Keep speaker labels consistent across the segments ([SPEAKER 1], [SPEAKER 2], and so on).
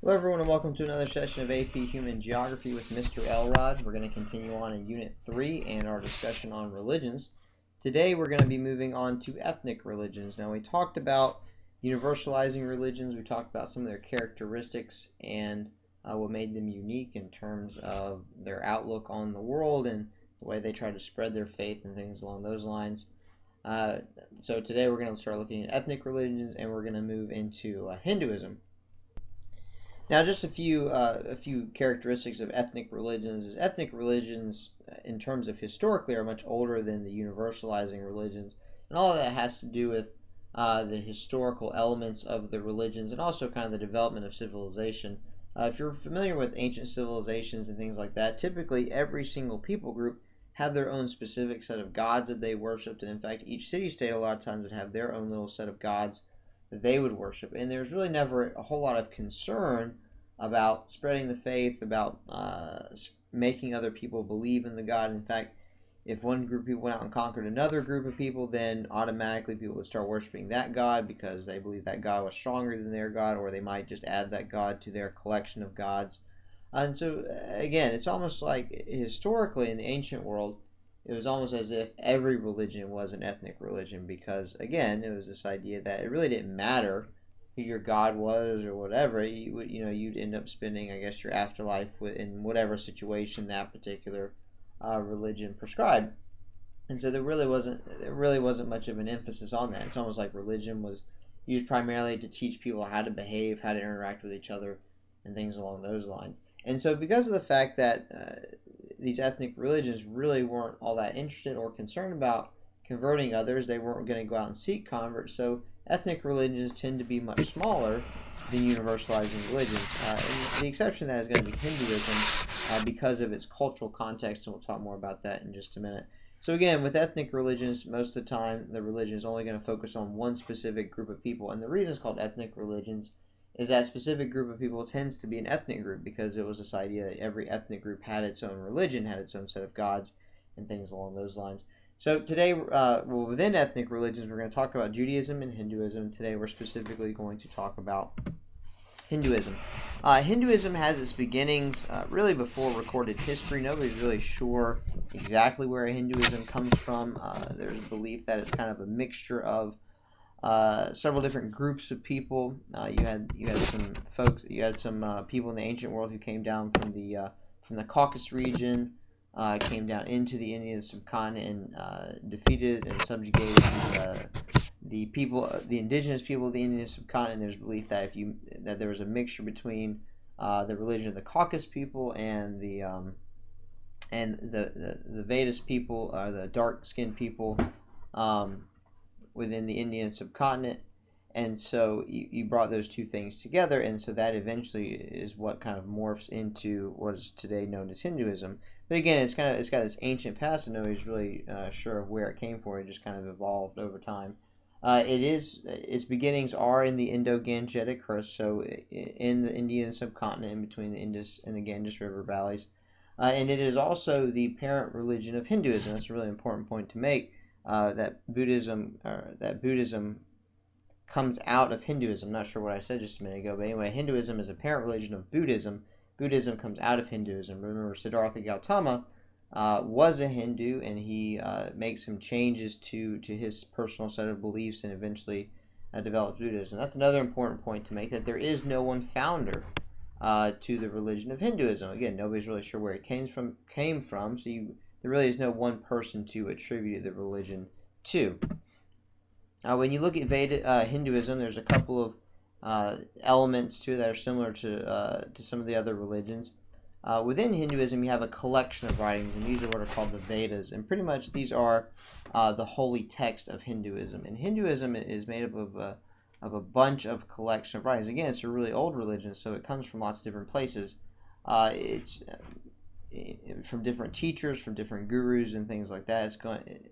[SPEAKER 1] Hello everyone and welcome to another session of AP Human Geography with Mr. Elrod. We're going to continue on in Unit 3 and our discussion on religions. Today we're going to be moving on to ethnic religions. Now we talked about universalizing religions, we talked about some of their characteristics and what made them unique in terms of their outlook on the world and the way they try to spread their faith and things along those lines. So today we're going to start looking at ethnic religions and we're going to move into Hinduism. Now, just a few characteristics of ethnic religions is ethnic religions, in terms of historically, are much older than the universalizing religions, and all of that has to do with the historical elements of the religions and also kind of the development of civilization. If you're familiar with ancient civilizations and things like that, typically every single people group had their own specific set of gods that they worshipped, and in fact, each city-state a lot of times would have their own little set of gods that they would worship, and there's really never a whole lot of concern about spreading the faith, about making other people believe in the God. In fact, if one group of people went out and conquered another group of people, then automatically people would start worshiping that God because they believed that God was stronger than their God, or they might just add that God to their collection of gods. And so, again, it's almost like historically in the ancient world, it was almost as if every religion was an ethnic religion because, again, it was this idea that it really didn't matter who your God was or whatever. You'd end up spending, I guess, your afterlife in whatever situation that particular religion prescribed. And so there really wasn't much of an emphasis on that. It's almost like religion was used primarily to teach people how to behave, how to interact with each other, and things along those lines. And so because of the fact that these ethnic religions really weren't all that interested or concerned about converting others, they weren't going to go out and seek converts, so ethnic religions tend to be much smaller than universalizing religions. And the exception to that is going to be Hinduism because of its cultural context, and we'll talk more about that in just a minute. So again, with ethnic religions, most of the time the religion is only going to focus on one specific group of people, and the reason it's called ethnic religions is that specific group of people tends to be an ethnic group because it was this idea that every ethnic group had its own religion, had its own set of gods, and things along those lines. So today, within ethnic religions, we're going to talk about Judaism and Hinduism. Today we're specifically going to talk about Hinduism. Hinduism has its beginnings really before recorded history. Nobody's really sure exactly where Hinduism comes from. There's a belief that it's kind of a mixture of several different groups of people. You had some people in the ancient world who came down from the Caucasus region, came down into the Indian subcontinent and defeated and subjugated the indigenous people of the Indian subcontinent. There's belief that that there was a mixture between the religion of the Caucasus people and the Vedas people, the dark-skinned people within the Indian subcontinent, and so you brought those two things together, and so that eventually is what kind of morphs into what is today known as Hinduism. But again, it's got this ancient past, and nobody's really sure of where it came from. It just kind of evolved over time. Its beginnings are in the Indo-Gangetic Coast, so in the Indian subcontinent, in between the Indus and the Ganges River valleys, and it is also the parent religion of Hinduism. That's a really important point to make. That Buddhism comes out of Hinduism. I'm not sure what I said just a minute ago, but anyway, Hinduism is a parent religion of Buddhism. Buddhism comes out of Hinduism. Remember, Siddhartha Gautama was a Hindu, and he makes some changes to his personal set of beliefs and eventually develops Buddhism. That's another important point to make, that there is no one founder to the religion of Hinduism. Again, nobody's really sure where it came from, so there really is no one person to attribute the religion to. When you look at Hinduism, there's a couple of elements to it that are similar to some of the other religions. Within Hinduism, you have a collection of writings, and these are what are called the Vedas. And pretty much these are the holy text of Hinduism. And Hinduism is made up of a bunch of collection of writings. Again, it's a really old religion, so it comes from lots of different places. It's from different teachers, from different gurus, and things like that.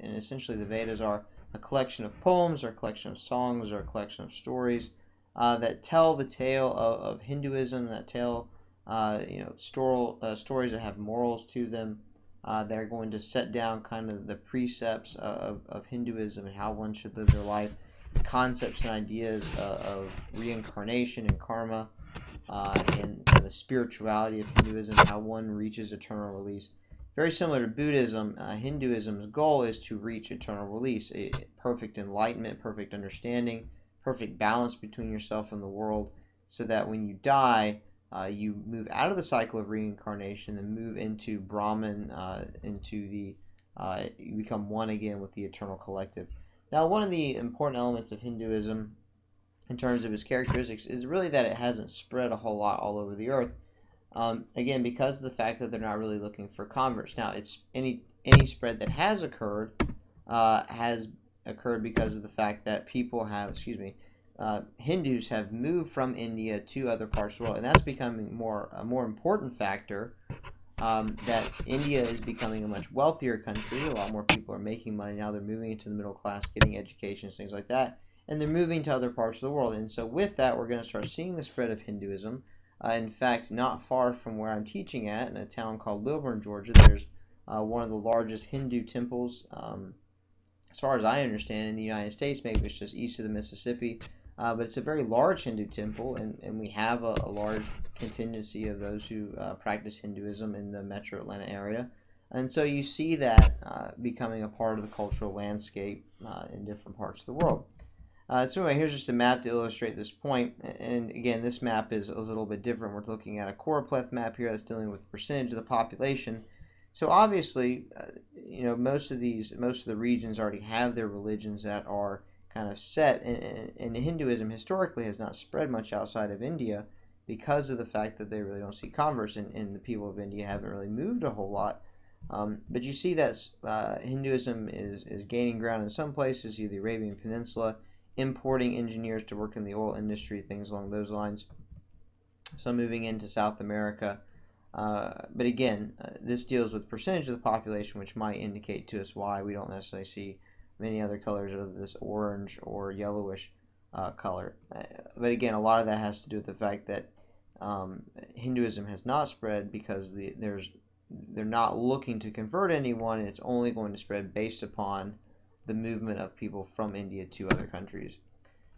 [SPEAKER 1] And essentially, the Vedas are a collection of poems, or a collection of songs, or a collection of stories that tell the tale of Hinduism, that tell stories that have morals to them. They're going to set down kind of the precepts of Hinduism and how one should live their life, concepts and ideas of reincarnation and karma, and the spirituality of Hinduism, how one reaches eternal release. Very similar to Buddhism, Hinduism's goal is to reach eternal release, perfect enlightenment, perfect understanding, perfect balance between yourself and the world, so that when you die, you move out of the cycle of reincarnation and move into Brahman, you become one again with the eternal collective. Now, one of the important elements of Hinduism in terms of its characteristics is really that it hasn't spread a whole lot all over the earth. Again, because of the fact that they're not really looking for converts. Now, it's any spread that has occurred because of the fact that Hindus have moved from India to other parts of the world, and that's becoming a more important factor. That India is becoming a much wealthier country. A lot more people are making money now. They're moving into the middle class, getting educations, things like that, and they're moving to other parts of the world. And so with that, we're going to start seeing the spread of Hinduism. In fact, not far from where I'm teaching at, in a town called Lilburn, Georgia, there's one of the largest Hindu temples, as far as I understand, in the United States. Maybe it's just east of the Mississippi, but it's a very large Hindu temple, and we have a large contingency of those who practice Hinduism in the metro Atlanta area. And so you see that becoming a part of the cultural landscape in different parts of the world. So anyway, here's just a map to illustrate this point. And again, this map is a little bit different. We're looking at a choropleth map here that's dealing with percentage of the population. So obviously, most of the regions already have their religions that are kind of set. And Hinduism historically has not spread much outside of India because of the fact that they really don't see converts, and the people of India haven't really moved a whole lot. But you see that Hinduism is gaining ground in some places, the Arabian Peninsula, importing engineers to work in the oil industry, things along those lines. Some moving into South America. But again, this deals with percentage of the population, which might indicate to us why we don't necessarily see many other colors of this orange or yellowish color. But again, a lot of that has to do with the fact that Hinduism has not spread because they're not looking to convert anyone, and it's only going to spread based upon the movement of people from India to other countries.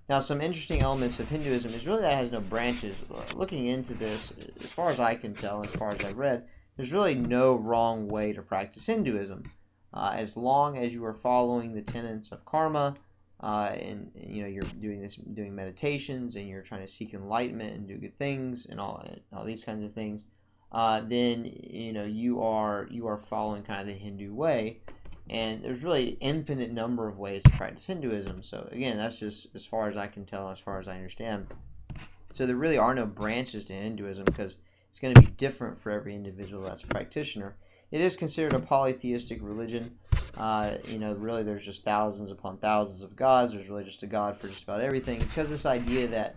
[SPEAKER 1] Now, some interesting elements of Hinduism is really that it has no branches. Looking into this, as far as I can tell, as far as I've read, there's really no wrong way to practice Hinduism. As long as you are following the tenets of karma, and you're doing meditations, and you're trying to seek enlightenment and do good things, and all these kinds of things, then you are following kind of the Hindu way. And there's really an infinite number of ways to practice Hinduism. So again, that's just as far as I can tell, as far as I understand. So there really are no branches to Hinduism because it's going to be different for every individual that's a practitioner. It is considered a polytheistic religion. Really there's just thousands upon thousands of gods. There's really just a god for just about everything, because this idea that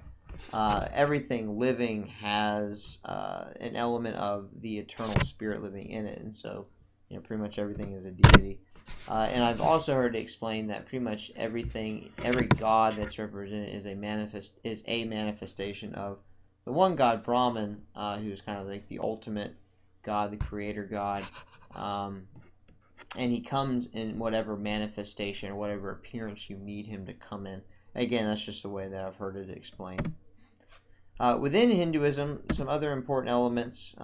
[SPEAKER 1] everything living has an element of the eternal spirit living in it. And so pretty much everything is a deity. And I've also heard it explained that pretty much every god that's represented is a manifestation of the one God, Brahman, who's kind of like the ultimate God, the creator God. And he comes in whatever manifestation or whatever appearance you need him to come in. Again, that's just the way that I've heard it explained. Within Hinduism, some other important elements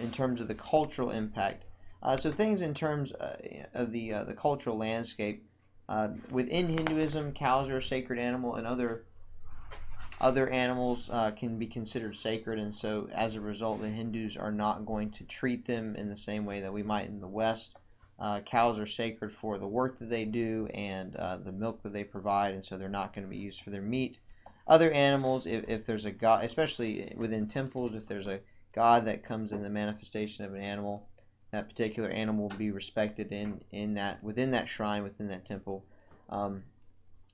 [SPEAKER 1] in terms of the cultural impact. So things in terms of the cultural landscape. Within Hinduism, cows are a sacred animal, and other animals can be considered sacred, and so as a result, the Hindus are not going to treat them in the same way that we might in the West. Cows are sacred for the work that they do and the milk that they provide, and so they're not going to be used for their meat. Other animals, if there's a god, especially within temples, if there's a god that comes in the manifestation of an animal, that particular animal will be respected within that shrine, within that temple.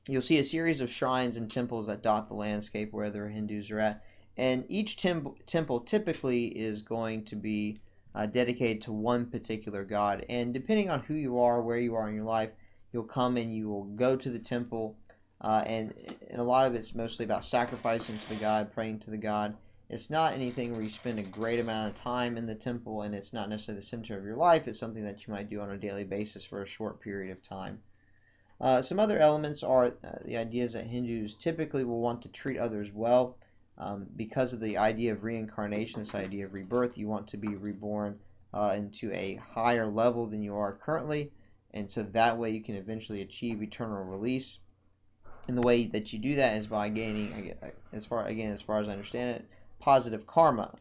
[SPEAKER 1] You'll see a series of shrines and temples that dot the landscape where the Hindus are at, and each temple typically is going to be dedicated to one particular god. And depending on who you are, where you are in your life, you'll come and you will go to the temple, and a lot of it's mostly about sacrificing to the god, praying to the god. It's not anything where you spend a great amount of time in the temple, and it's not necessarily the center of your life. It's something that you might do on a daily basis for a short period of time. Some other elements are the ideas that Hindus typically will want to treat others well. because of the idea of reincarnation, this idea of rebirth, you want to be reborn into a higher level than you are currently, and so that way you can eventually achieve eternal release. And the way that you do that is by gaining, as far as I understand it, positive karma.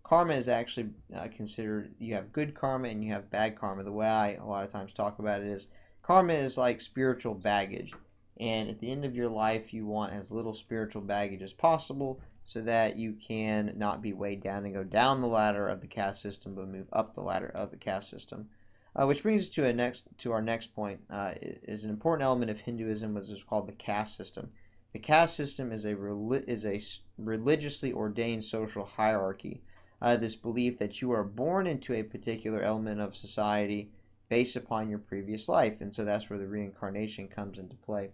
[SPEAKER 1] Karma is actually considered, you have good karma and you have bad karma. The way I a lot of times talk about it is, karma is like spiritual baggage, and at the end of your life you want as little spiritual baggage as possible so that you can not be weighed down and go down the ladder of the caste system, but move up the ladder of the caste system. Which brings us to our next point. Is an important element of Hinduism, which is called the caste system. The caste system is a religiously ordained social hierarchy. This belief that you are born into a particular element of society based upon your previous life, and so that's where the reincarnation comes into play.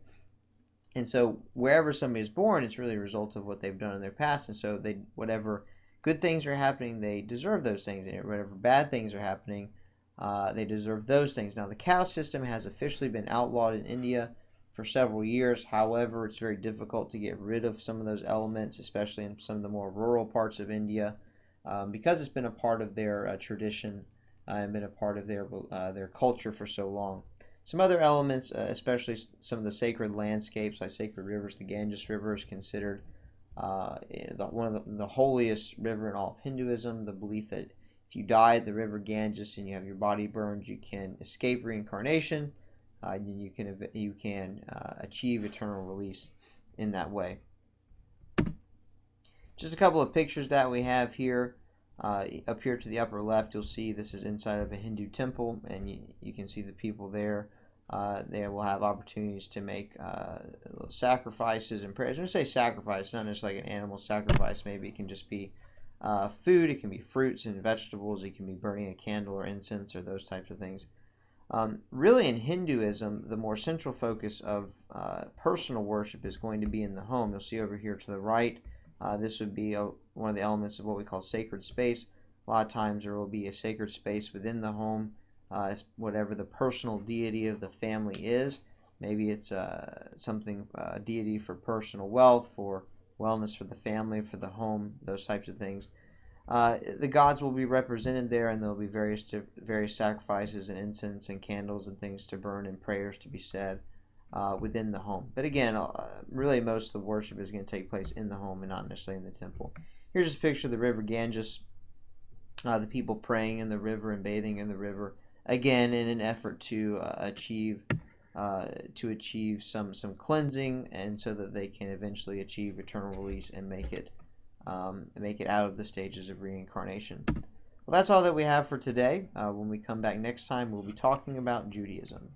[SPEAKER 1] And so wherever somebody is born, it's really a result of what they've done in their past, and so whatever good things are happening, they deserve those things, and whatever bad things are happening, they deserve those things. Now, the caste system has officially been outlawed in India for several years. However, it's very difficult to get rid of some of those elements, especially in some of the more rural parts of India, because it's been a part of their tradition and been a part of their culture for so long. Some other elements, especially some of the sacred landscapes, like sacred rivers. The Ganges River is considered one of the holiest river in all of Hinduism. The belief that if you die at the river Ganges and you have your body burned, you can escape reincarnation, and you can achieve eternal release in that way. Just a couple of pictures that we have here. Up here to the upper left, you'll see this is inside of a Hindu temple, and you can see the people there. They will have opportunities to make sacrifices and prayers. When I say sacrifice, not necessarily like an animal sacrifice. Maybe it can just be food. It can be fruits and vegetables. It can be burning a candle or incense or those types of things. Really, in Hinduism, the more central focus of personal worship is going to be in the home. You'll see over here to the right, this would be one of the elements of what we call sacred space. A lot of times there will be a sacred space within the home, whatever the personal deity of the family is. Maybe it's something, deity for personal wealth, for wellness for the family, for the home, those types of things. The gods will be represented there, and there will be various sacrifices and incense and candles and things to burn and prayers to be said within the home. But again, really most of the worship is going to take place in the home and not necessarily in the temple. Here's a picture of the river Ganges, the people praying in the river and bathing in the river, again in an effort to achieve some cleansing, and so that they can eventually achieve eternal release and make it out of the stages of reincarnation. Well, that's all that we have for today. When we come back next time, we'll be talking about Judaism.